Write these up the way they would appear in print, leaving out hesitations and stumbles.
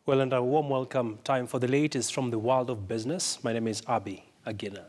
Well, and a warm welcome. Time for the latest from the world of business. My name is Abi Agina.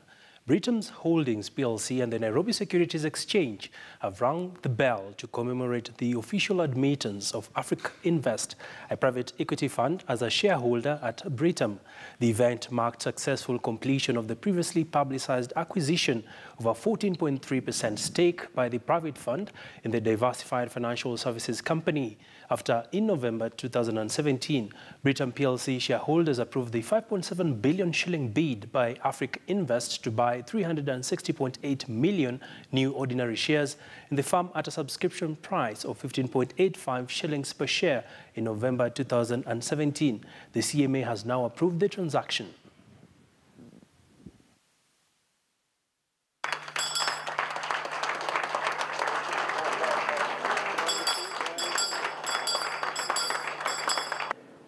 Britam's Holdings PLC and the Nairobi Securities Exchange have rung the bell to commemorate the official admittance of Africa Invest, a private equity fund, as a shareholder at Britam. The event marked successful completion of the previously publicized acquisition of a 14.3% stake by the private fund in the diversified financial services company. After, in November 2017, Britam PLC shareholders approved the 5.7 billion shilling bid by Africa Invest to buy 360.8 million new ordinary shares in the firm at a subscription price of 15.85 shillings per share in November 2017. The CMA has now approved the transaction.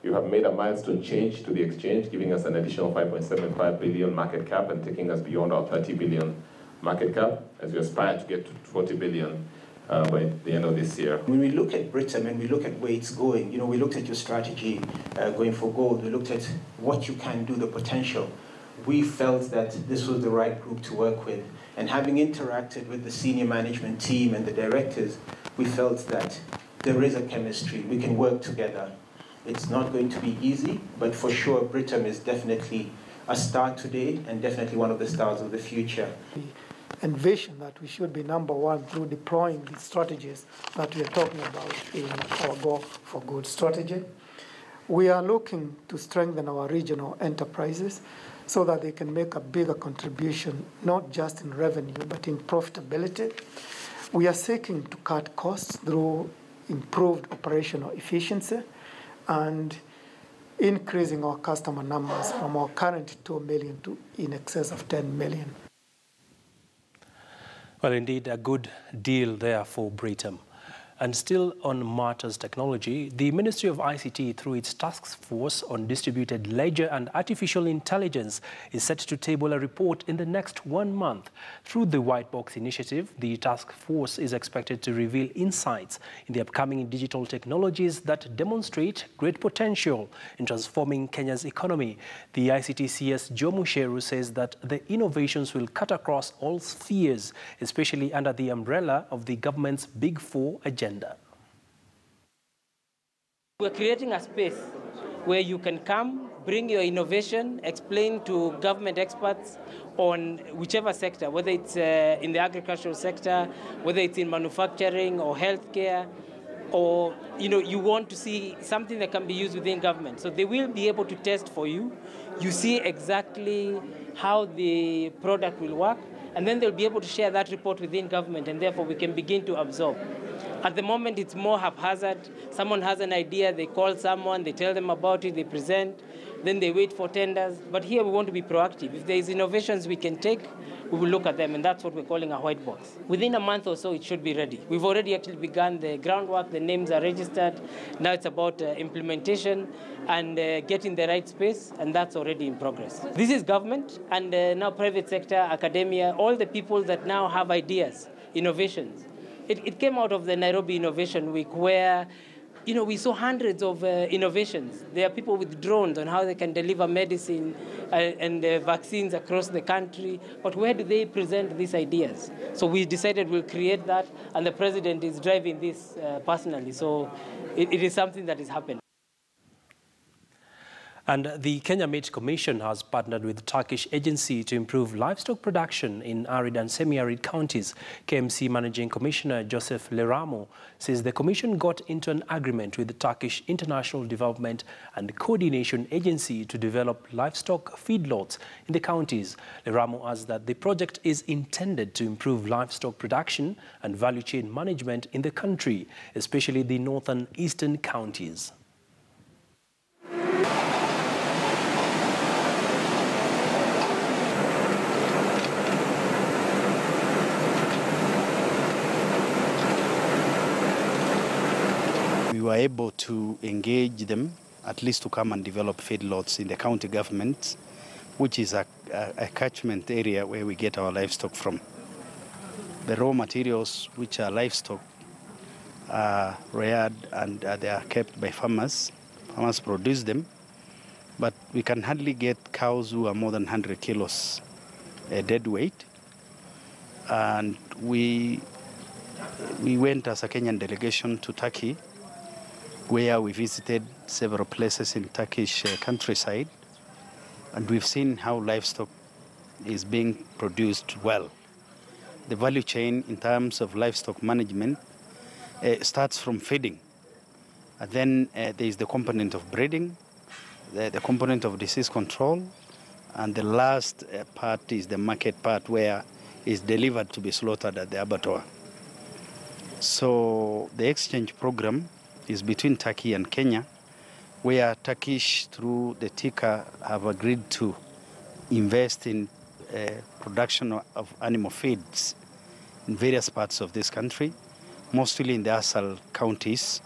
You have made a milestone change to the exchange, giving us an additional 5.75 billion market cap and taking us beyond our 30 billion market cap as we aspire to get to 40 billion by the end of this year. When we look at Britam and we look at where it's going, we looked at your strategy going for gold, we looked at what you can do, the potential. We felt that this was the right group to work with. And having interacted with the senior management team and the directors, we felt that there is a chemistry, we can work together. It's not going to be easy, but for sure Britam is definitely a star today and definitely one of the stars of the future. We envision that we should be number one through deploying the strategies that we are talking about in our Go for Good strategy. We are looking to strengthen our regional enterprises so that they can make a bigger contribution, not just in revenue, but in profitability. We are seeking to cut costs through improved operational efficiency and increasing our customer numbers from our current 2 million to in excess of 10 million. Well, indeed, a good deal there for Britam. And still on matters technology, the Ministry of ICT, through its task force on distributed ledger and artificial intelligence, is set to table a report in the next 1 month. Through the White Box initiative, the task force is expected to reveal insights in the upcoming digital technologies that demonstrate great potential in transforming Kenya's economy. The ICT CS Joe Mucheru says that the innovations will cut across all spheres, especially under the umbrella of the government's Big Four agenda. We're creating a space where you can come, bring your innovation, explain to government experts on whichever sector, whether it's in the agricultural sector, whether it's in manufacturing or healthcare, or you want to see something that can be used within government. So they will be able to test for you. You see exactly how the product will work, and then they'll be able to share that report within government, and therefore we can begin to absorb. At the moment, it's more haphazard. Someone has an idea, they call someone, they tell them about it, they present, then they wait for tenders. But here we want to be proactive. If there is innovations we can take, we will look at them, and that's what we're calling a white box. Within a month or so, it should be ready. We've already actually begun the groundwork, the names are registered. Now it's about implementation and getting the right space, and that's already in progress. This is government, and now private sector, academia, all the people that now have ideas, innovations. It came out of the Nairobi Innovation Week where, we saw hundreds of innovations. There are people with drones on how they can deliver medicine and vaccines across the country. But where do they present these ideas? So we decided we'll create that, and the president is driving this personally. So it is something that is happening. And the Kenya Meat Commission has partnered with the Turkish agency to improve livestock production in arid and semi-arid counties. KMC Managing Commissioner Joseph Leramo says the commission got into an agreement with the Turkish International Development and Coordination Agency to develop livestock feedlots in the counties. Leramo adds that the project is intended to improve livestock production and value chain management in the country, especially the northern eastern counties. We were able to engage them, at least to come and develop feedlots in the county government, which is a catchment area where we get our livestock from. The raw materials, which are livestock, are reared and they are kept by farmers. Farmers produce them, but we can hardly get cows who are more than 100 kilos dead weight. And we went as a Kenyan delegation to Turkey, where we visited several places in Turkish countryside, and we've seen how livestock is being produced well. The value chain in terms of livestock management starts from feeding. And then there is the component of breeding, the component of disease control, and the last part is the market part, where it's delivered to be slaughtered at the abattoir. So the exchange program is between Turkey and Kenya, where Turkish, through the TICA, have agreed to invest in production of animal feeds in various parts of this country, mostly in the ASAL counties,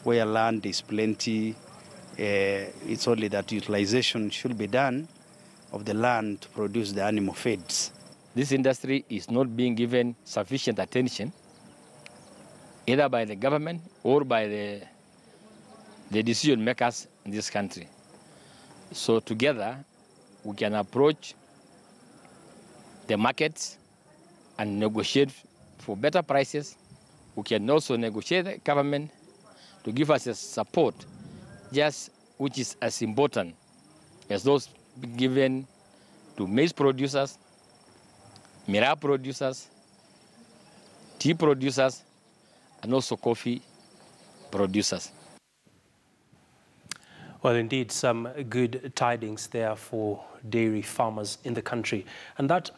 where land is plenty. It's only that utilization should be done of the land to produce the animal feeds. This industry is not being given sufficient attention, either by the government or by the decision makers in this country. So together, we can approach the markets and negotiate for better prices. We can also negotiate the government to give us a support, just which is as important as those given to maize producers, miraa producers, tea producers, and also coffee producers. Well, indeed, some good tidings there for dairy farmers in the country. And that